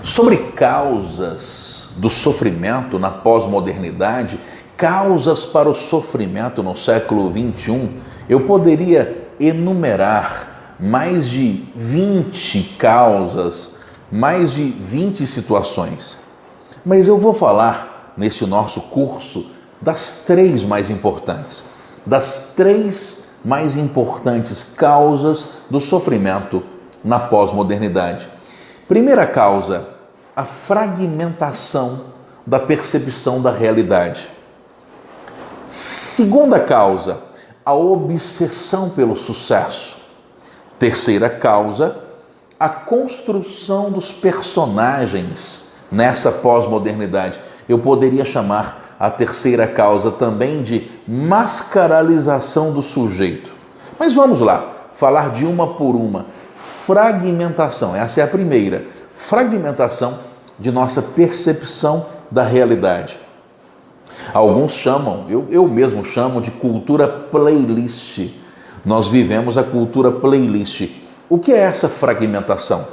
Sobre causas do sofrimento na pós-modernidade, causas para o sofrimento no século XXI, eu poderia enumerar mais de 20 causas, mais de 20 situações. Mas eu vou falar nesse nosso curso das três mais importantes, causas do sofrimento na pós-modernidade. Primeira causa, a fragmentação da percepção da realidade. Segunda causa, a obsessão pelo sucesso. Terceira causa, a construção dos personagens nessa pós-modernidade. Eu poderia chamar a terceira causa também de mascaralização do sujeito. Mas vamos lá, falar de uma por uma. Fragmentação, essa é a primeira. Fragmentação de nossa percepção da realidade. Alguns chamam, eu mesmo chamo de cultura playlist. Nós vivemos a cultura playlist. O que é essa fragmentação?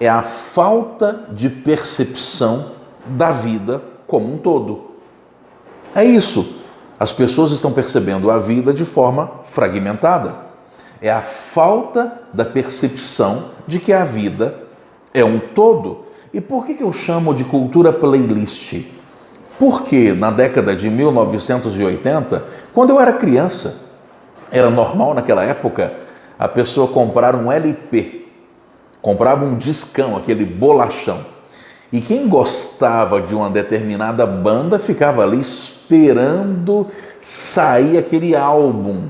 É a falta de percepção da vida como um todo. É isso. As pessoas estão percebendo a vida de forma fragmentada. É a falta da percepção de que a vida é um todo. E por que eu chamo de cultura playlist? Porque na década de 1980, quando eu era criança, era normal naquela época a pessoa comprar um LP, comprava um discão, aquele bolachão. E quem gostava de uma determinada banda ficava ali esperando sair aquele álbum.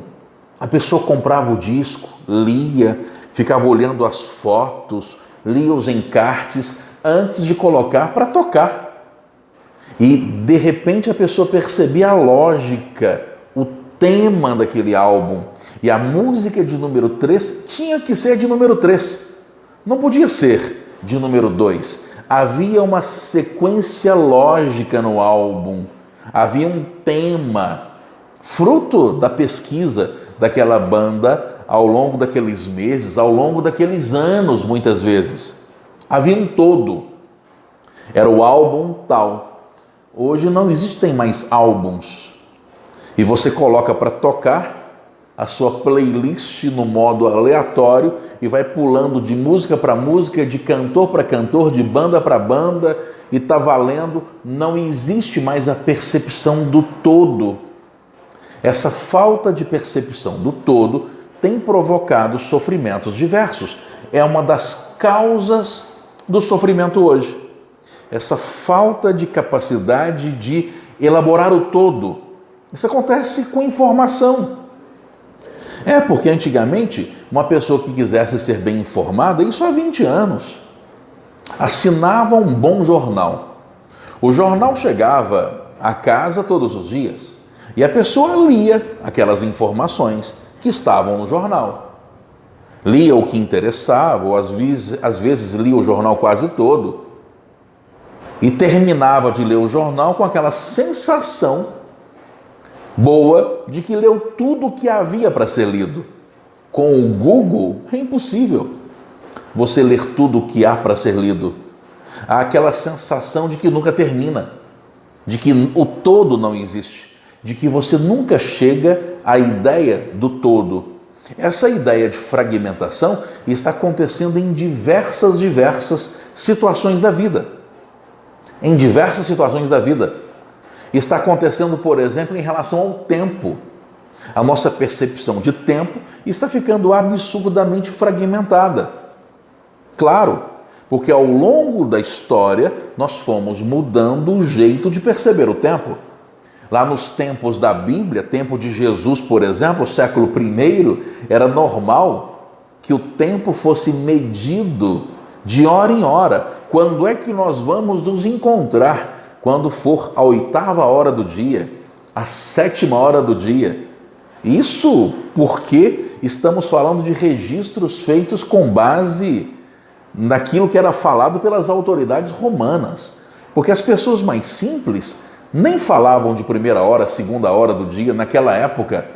A pessoa comprava o disco, lia, ficava olhando as fotos, lia os encartes antes de colocar para tocar. E de repente a pessoa percebia a lógica, o tema daquele álbum. E a música de número 3 tinha que ser de número 3. Não podia ser de número 2. Havia uma sequência lógica no álbum. Havia um tema, fruto da pesquisa daquela banda ao longo daqueles meses, ao longo daqueles anos, muitas vezes. Havia um todo. Era o álbum tal. Hoje não existem mais álbuns. E você coloca para tocar a sua playlist no modo aleatório e vai pulando de música para música, de cantor para cantor, de banda para banda, e está valendo. Não existe mais a percepção do todo. Essa falta de percepção do todo tem provocado sofrimentos diversos. É uma das causas do sofrimento hoje. Essa falta de capacidade de elaborar o todo. Isso acontece com informação. Porque antigamente, uma pessoa que quisesse ser bem informada, isso há 20 anos, assinava um bom jornal. O jornal chegava à casa todos os dias e a pessoa lia aquelas informações que estavam no jornal. Lia o que interessava, ou às vezes lia o jornal quase todo e terminava de ler o jornal com aquela sensação boa de que leu tudo o que havia para ser lido. Com o Google é impossível você ler tudo o que há para ser lido. Há aquela sensação de que nunca termina, de que o todo não existe, de que você nunca chega à ideia do todo. Essa ideia de fragmentação está acontecendo em diversas situações da vida. Em diversas situações da vida. Está acontecendo, por exemplo, em relação ao tempo. A nossa percepção de tempo está ficando absurdamente fragmentada. Claro, porque ao longo da história nós fomos mudando o jeito de perceber o tempo. Lá nos tempos da Bíblia, tempo de Jesus, por exemplo, século I, era normal que o tempo fosse medido de hora em hora. Quando é que nós vamos nos encontrar? Quando for a 8ª hora do dia, a 7ª hora do dia. Isso porque estamos falando de registros feitos com base naquilo que era falado pelas autoridades romanas. Porque as pessoas mais simples nem falavam de 1ª hora, 2ª hora do dia naquela época.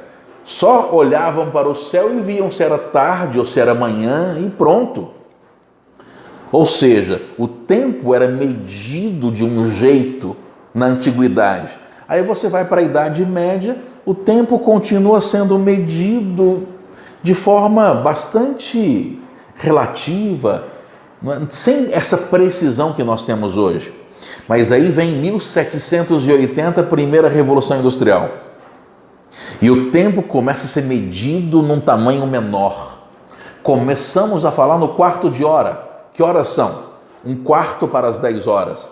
Só olhavam para o céu e viam se era tarde ou se era manhã e pronto. Ou seja, o tempo era medido de um jeito na antiguidade. Aí você vai para a Idade Média, o tempo continua sendo medido de forma bastante relativa, sem essa precisão que nós temos hoje. Mas aí vem 1780, a primeira Revolução Industrial. E o tempo começa a ser medido num tamanho menor. Começamos a falar no quarto de hora. Que horas são? 1/4 para as 10 horas.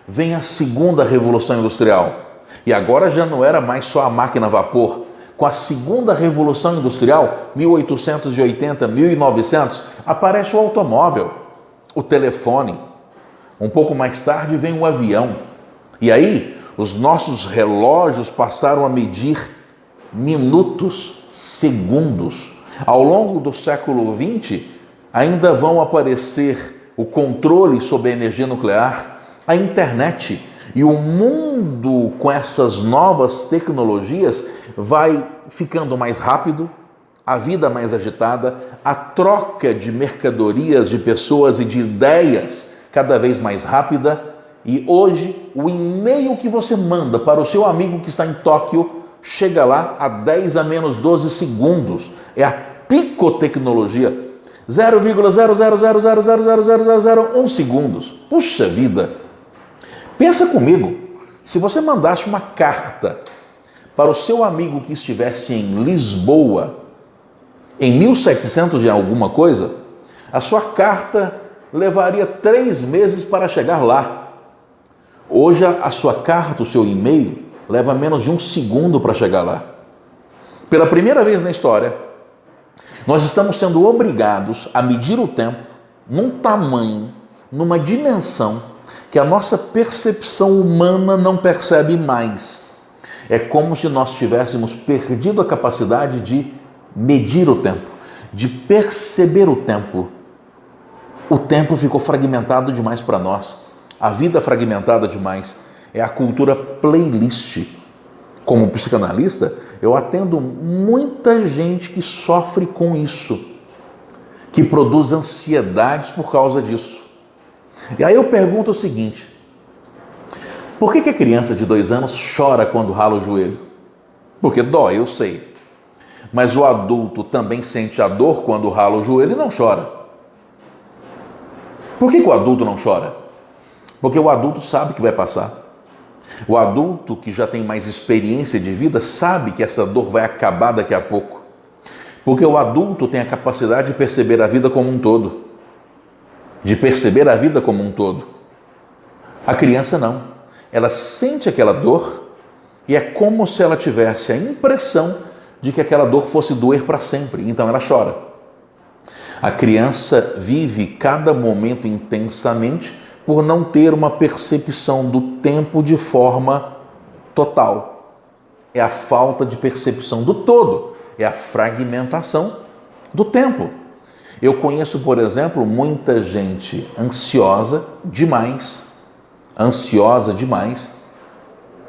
Vem a segunda Revolução Industrial. E agora já não era mais só a máquina a vapor. Com a segunda Revolução Industrial, 1880, 1900, aparece o automóvel, o telefone. Um pouco mais tarde vem o avião. E aí, os nossos relógios passaram a medir minutos, segundos. Ao longo do século XX, ainda vão aparecer o controle sobre a energia nuclear, a internet. E o mundo, com essas novas tecnologias, vai ficando mais rápido, a vida mais agitada, a troca de mercadorias, de pessoas e de ideias cada vez mais rápida. E hoje, o e-mail que você manda para o seu amigo que está em Tóquio chega lá a 10 a menos 12 segundos. É a picotecnologia. 0,000000001 segundos. Puxa vida! Pensa comigo, se você mandasse uma carta para o seu amigo que estivesse em Lisboa, em 1700 e alguma coisa, a sua carta levaria 3 meses para chegar lá. Hoje a sua carta, o seu e-mail, leva menos de 1 segundo para chegar lá. Pela primeira vez na história, nós estamos sendo obrigados a medir o tempo num tamanho, numa dimensão que a nossa percepção humana não percebe mais. É como se nós tivéssemos perdido a capacidade de medir o tempo, de perceber o tempo. O tempo ficou fragmentado demais para nós. A vida fragmentada demais. É a cultura playlist. Como psicanalista, eu atendo muita gente que sofre com isso, que produz ansiedades por causa disso. E aí eu pergunto o seguinte: por que a criança de 2 anos chora quando rala o joelho? Porque dói, eu sei. Mas o adulto também sente a dor quando rala o joelho e não chora. Por que o adulto não chora? Porque o adulto sabe que vai passar. O adulto que já tem mais experiência de vida sabe que essa dor vai acabar daqui a pouco. Porque o adulto tem a capacidade de perceber a vida como um todo. De perceber a vida como um todo. A criança não. Ela sente aquela dor e é como se ela tivesse a impressão de que aquela dor fosse doer para sempre. Então ela chora. A criança vive cada momento intensamente por não ter uma percepção do tempo de forma total. É a falta de percepção do todo. É a fragmentação do tempo. Eu conheço, por exemplo, muita gente ansiosa demais,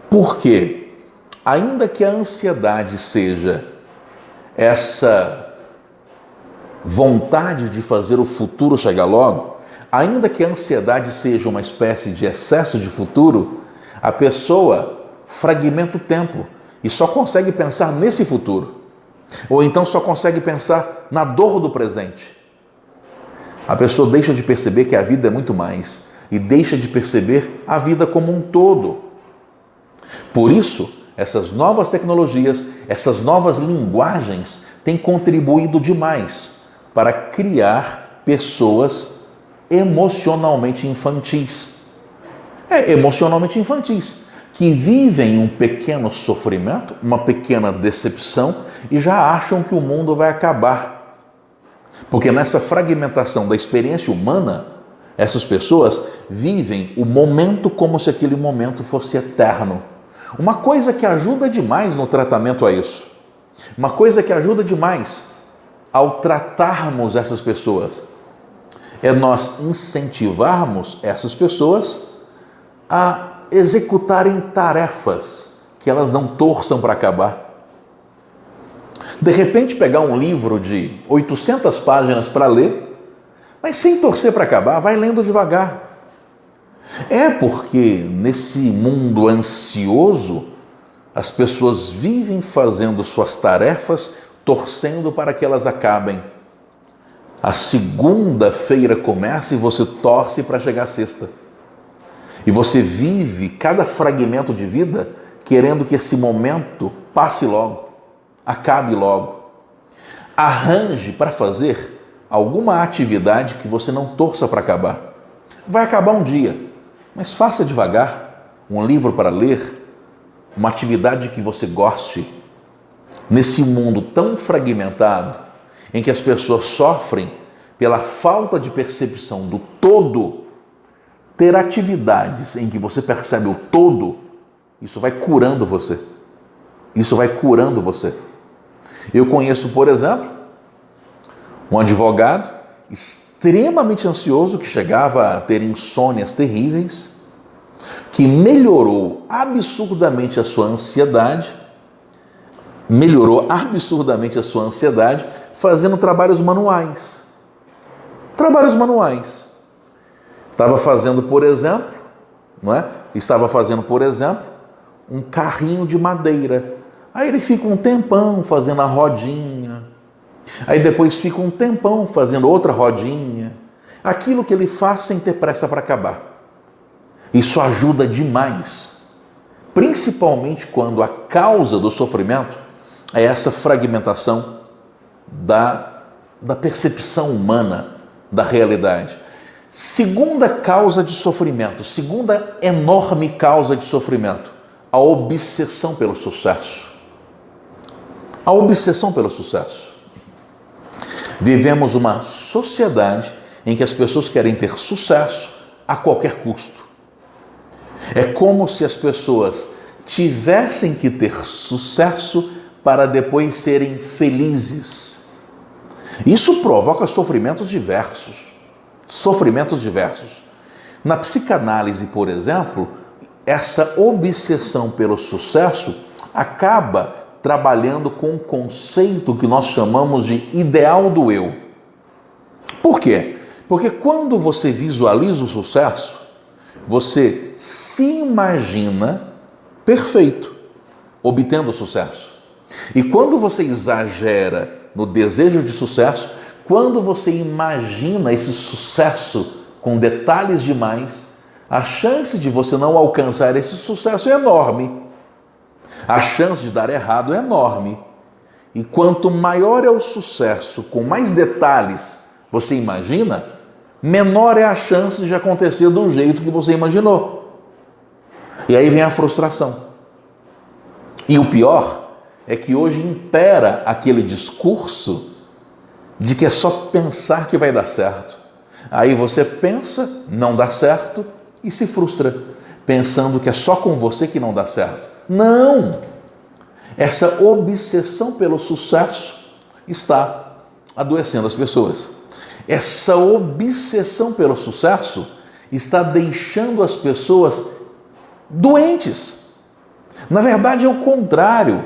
porque ainda que a ansiedade seja essa vontade de fazer o futuro chegar logo, ainda que a ansiedade seja uma espécie de excesso de futuro, a pessoa fragmenta o tempo e só consegue pensar nesse futuro. Ou então só consegue pensar na dor do presente. A pessoa deixa de perceber que a vida é muito mais e deixa de perceber a vida como um todo. Por isso, essas novas tecnologias, essas novas linguagens têm contribuído demais para criar pessoas emocionalmente infantis. Emocionalmente infantis, que vivem um pequeno sofrimento, uma pequena decepção e já acham que o mundo vai acabar. Porque nessa fragmentação da experiência humana, essas pessoas vivem o momento como se aquele momento fosse eterno. Uma coisa que ajuda demais no tratamento a isso, uma coisa que ajuda demais ao tratarmos essas pessoas, é nós incentivarmos essas pessoas a executarem tarefas que elas não torçam para acabar. De repente pegar um livro de 800 páginas para ler, Mas sem torcer para acabar, vai lendo devagar. É porque nesse mundo ansioso, as pessoas vivem fazendo suas tarefas, torcendo para que elas acabem. A segunda-feira começa e você torce para chegar à sexta. E você vive cada fragmento de vida querendo que esse momento passe logo, acabe logo. Arranje para fazer alguma atividade que você não torça para acabar. Vai acabar um dia, mas faça devagar. Um livro para ler, uma atividade que você goste. Nesse mundo tão fragmentado, em que as pessoas sofrem pela falta de percepção do todo, ter atividades em que você percebe o todo, isso vai curando você. Isso vai curando você. Eu conheço, por exemplo, um advogado extremamente ansioso que chegava a ter insônias terríveis, que melhorou absurdamente a sua ansiedade, fazendo trabalhos manuais. Estava fazendo, por exemplo, um carrinho de madeira. Aí ele fica um tempão fazendo a rodinha. Aí depois fica um tempão fazendo outra rodinha. Aquilo que ele faz sem ter pressa para acabar. Isso ajuda demais. Principalmente quando a causa do sofrimento é essa fragmentação da percepção humana da realidade. Segunda causa de sofrimento, segunda enorme causa de sofrimento, a obsessão pelo sucesso. A obsessão pelo sucesso. Vivemos uma sociedade em que as pessoas querem ter sucesso a qualquer custo. É como se as pessoas tivessem que ter sucesso para depois serem felizes. Isso provoca sofrimentos diversos. Na psicanálise, por exemplo, essa obsessão pelo sucesso acaba trabalhando com um conceito que nós chamamos de ideal do eu. Por quê? Porque quando você visualiza o sucesso, você se imagina perfeito, obtendo sucesso. E quando você exagera no desejo de sucesso, quando você imagina esse sucesso com detalhes demais, a chance de você não alcançar esse sucesso é enorme. A chance de dar errado é enorme. E quanto maior é o sucesso, com mais detalhes você imagina, menor é a chance de acontecer do jeito que você imaginou. E aí vem a frustração. E o pior é que hoje impera aquele discurso de que é só pensar que vai dar certo. Aí você pensa, não dá certo e se frustra, pensando que é só com você que não dá certo. Não! Essa obsessão pelo sucesso está adoecendo as pessoas. Essa obsessão pelo sucesso está deixando as pessoas doentes. Na verdade é o contrário.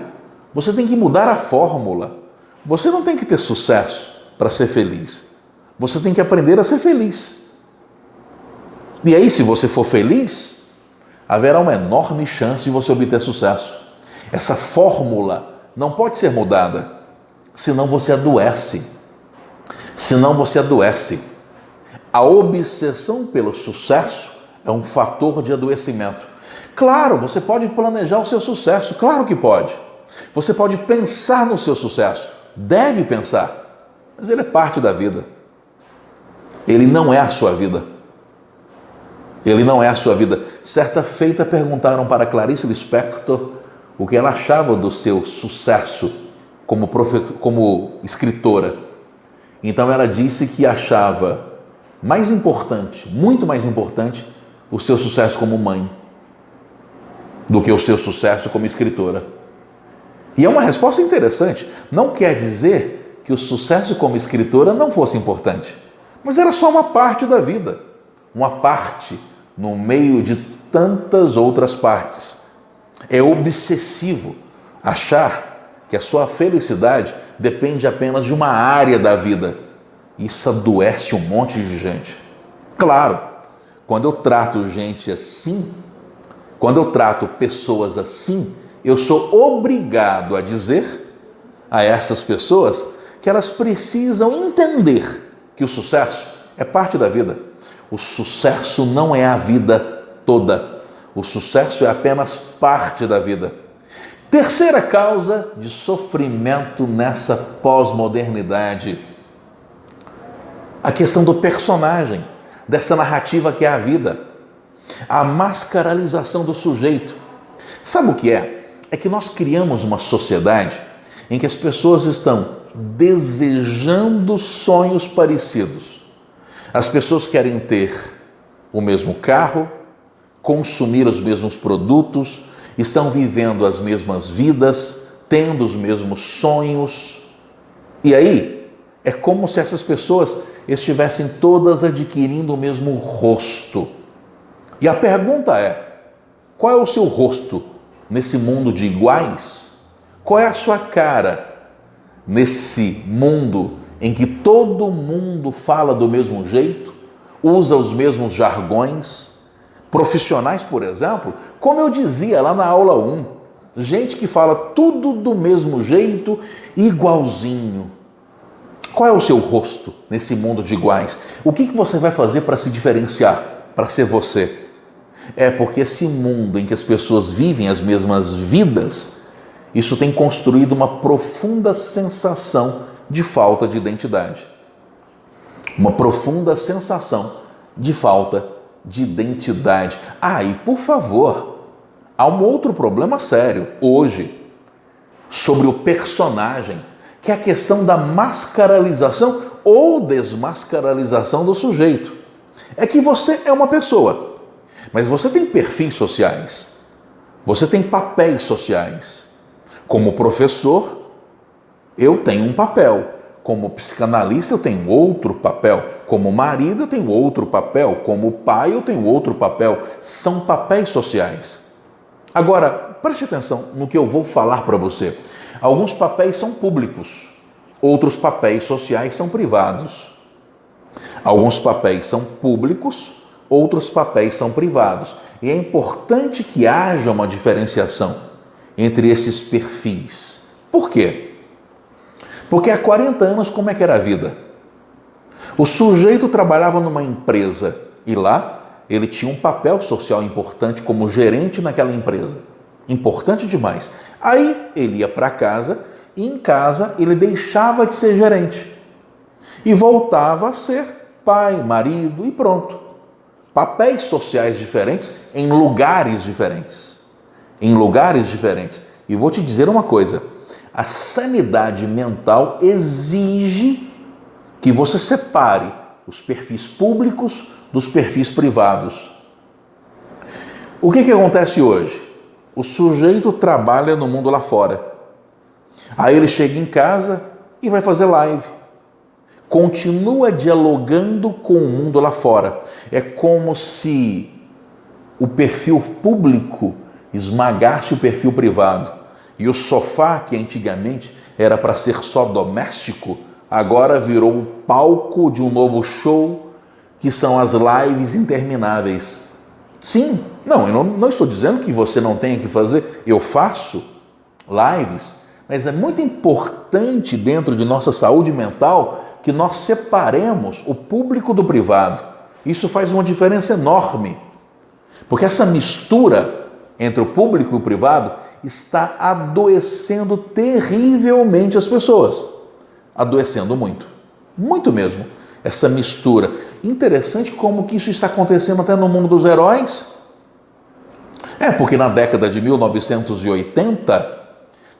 Você tem que mudar a fórmula. Você não tem que ter sucesso para ser feliz. Você tem que aprender a ser feliz. E aí, se você for feliz, haverá uma enorme chance de você obter sucesso. Essa fórmula não pode ser mudada, senão você adoece. A obsessão pelo sucesso é um fator de adoecimento. Claro, você pode planejar o seu sucesso, claro que pode. Você pode pensar no seu sucesso, deve pensar, mas ele é parte da vida. Ele não é a sua vida. Certa feita perguntaram para Clarice Lispector o que ela achava do seu sucesso como escritora. Então ela disse que achava mais importante, muito mais importante, o seu sucesso como mãe do que o seu sucesso como escritora. E é uma resposta interessante. Não quer dizer que o sucesso como escritora não fosse importante, mas era só uma parte da vida, uma parte no meio de tantas outras partes. É obsessivo achar que a sua felicidade depende apenas de uma área da vida. Isso adoece um monte de gente. Claro, quando eu trato gente assim, quando eu trato pessoas assim, eu sou obrigado a dizer a essas pessoas que elas precisam entender que o sucesso é parte da vida. O sucesso não é a vida toda. O sucesso é apenas parte da vida. Terceira causa de sofrimento nessa pós-modernidade: a questão do personagem, dessa narrativa que é a vida. A mascaralização do sujeito. Sabe o que é? É que nós criamos uma sociedade em que as pessoas estão desejando sonhos parecidos. As pessoas querem ter o mesmo carro, consumir os mesmos produtos, estão vivendo as mesmas vidas, tendo os mesmos sonhos. E aí, é como se essas pessoas estivessem todas adquirindo o mesmo rosto. E a pergunta é: qual é o seu rosto nesse mundo de iguais? Qual é a sua cara nesse mundo em que todo mundo fala do mesmo jeito, usa os mesmos jargões? Profissionais, por exemplo, como eu dizia lá na aula 1, gente que fala tudo do mesmo jeito, igualzinho. Qual é o seu rosto nesse mundo de iguais? O que você vai fazer para se diferenciar, para ser você? É porque esse mundo em que as pessoas vivem as mesmas vidas, isso tem construído uma profunda sensação de falta de identidade. Uma profunda sensação de falta de identidade. E por favor, há um outro problema sério hoje sobre o personagem, que é a questão da mascaralização ou desmascaralização do sujeito. É que você é uma pessoa, mas você tem perfis sociais, você tem papéis sociais. Como professor, eu tenho um papel. Como psicanalista, eu tenho outro papel. Como marido, eu tenho outro papel. Como pai, eu tenho outro papel. São papéis sociais. Agora, preste atenção no que eu vou falar para você. Alguns papéis são públicos, outros papéis sociais são privados. Alguns papéis são públicos, outros papéis são privados. E é importante que haja uma diferenciação entre esses perfis. Por quê? Porque há 40 anos, como é que era a vida? O sujeito trabalhava numa empresa e lá ele tinha um papel social importante como gerente naquela empresa. Importante demais. Aí ele ia para casa e em casa ele deixava de ser gerente e voltava a ser pai, marido e pronto. Papéis sociais diferentes em lugares diferentes. Em lugares diferentes. E vou te dizer uma coisa: a sanidade mental exige que você separe os perfis públicos dos perfis privados. O que acontece hoje? O sujeito trabalha no mundo lá fora. Aí ele chega em casa e vai fazer live. Continua dialogando com o mundo lá fora. É como se o perfil público esmagasse o perfil privado. E o sofá, que antigamente era para ser só doméstico, agora virou o palco de um novo show, que são as lives intermináveis. Sim, eu não estou dizendo que você não tenha que fazer, eu faço lives, mas é muito importante dentro de nossa saúde mental que nós separemos o público do privado. Isso faz uma diferença enorme, porque essa mistura entre o público e o privado está adoecendo terrivelmente as pessoas. Adoecendo muito. Muito mesmo. Essa mistura. Interessante como que isso está acontecendo até no mundo dos heróis. Porque na década de 1980,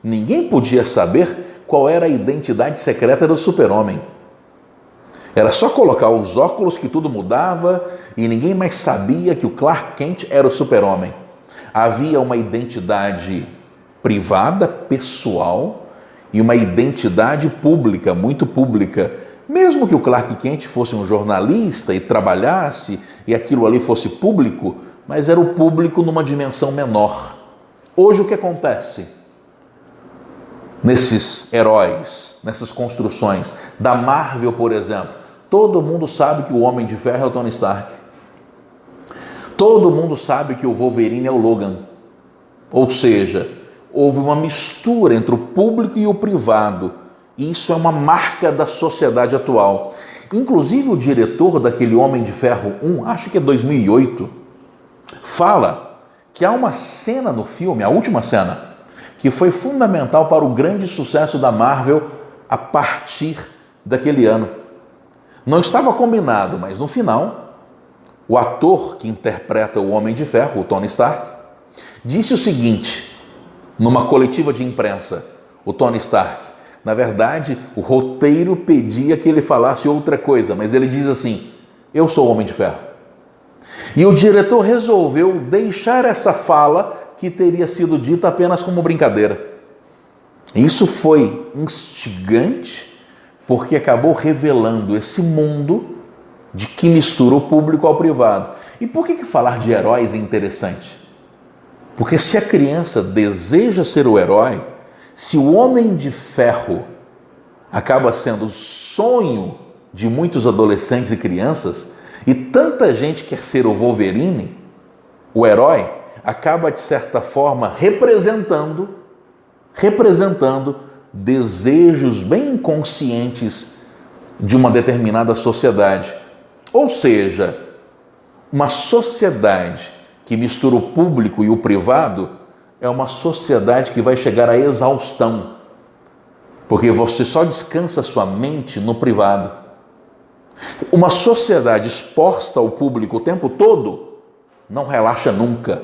ninguém podia saber qual era a identidade secreta do super-homem. Era só colocar os óculos que tudo mudava e ninguém mais sabia que o Clark Kent era o super-homem. Havia uma identidade privada, pessoal, e uma identidade pública, muito pública. Mesmo que o Clark Kent fosse um jornalista e trabalhasse, e aquilo ali fosse público, mas era o público numa dimensão menor. Hoje o que acontece? Nesses heróis, nessas construções da Marvel, por exemplo, Todo mundo sabe que o Homem de Ferro é o Tony Stark. Todo mundo sabe que o Wolverine é o Logan. Ou seja, houve uma mistura entre o público e o privado. E isso é uma marca da sociedade atual. Inclusive o diretor daquele Homem de Ferro 1, acho que é 2008, fala que há uma cena no filme, a última cena, que foi fundamental para o grande sucesso da Marvel a partir daquele ano. Não estava combinado, mas no final, o ator que interpreta o Homem de Ferro, o Tony Stark, disse o seguinte, numa coletiva de imprensa, o Tony Stark, na verdade, o roteiro pedia que ele falasse outra coisa, mas ele diz assim, eu sou o Homem de Ferro. E o diretor resolveu deixar essa fala que teria sido dita apenas como brincadeira. Isso foi instigante, porque acabou revelando esse mundo de que mistura o público ao privado. E por que falar de heróis é interessante? Porque se a criança deseja ser o herói, se o Homem de Ferro acaba sendo o sonho de muitos adolescentes e crianças, e tanta gente quer ser o Wolverine, o herói, acaba de certa forma representando desejos bem inconscientes de uma determinada sociedade. Ou seja, uma sociedade que mistura o público e o privado é uma sociedade que vai chegar à exaustão, porque você só descansa sua mente no privado. Uma sociedade exposta ao público o tempo todo não relaxa nunca.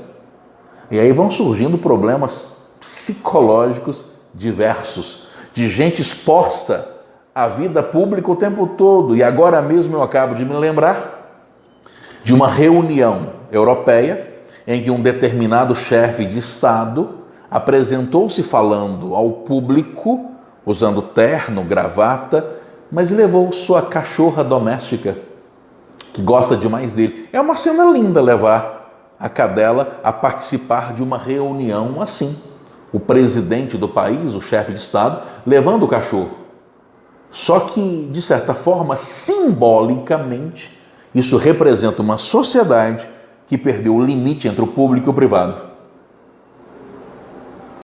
E aí vão surgindo problemas psicológicos diversos, de gente exposta à vida pública o tempo todo. E agora mesmo eu acabo de me lembrar de uma reunião europeia em que um determinado chefe de Estado apresentou-se falando ao público, usando terno, gravata, mas levou sua cachorra doméstica, que gosta demais dele. É uma cena linda levar a cadela a participar de uma reunião assim. O presidente do país, o chefe de Estado, levando o cachorro. Só que, de certa forma, simbolicamente, isso representa uma sociedade que perdeu o limite entre o público e o privado.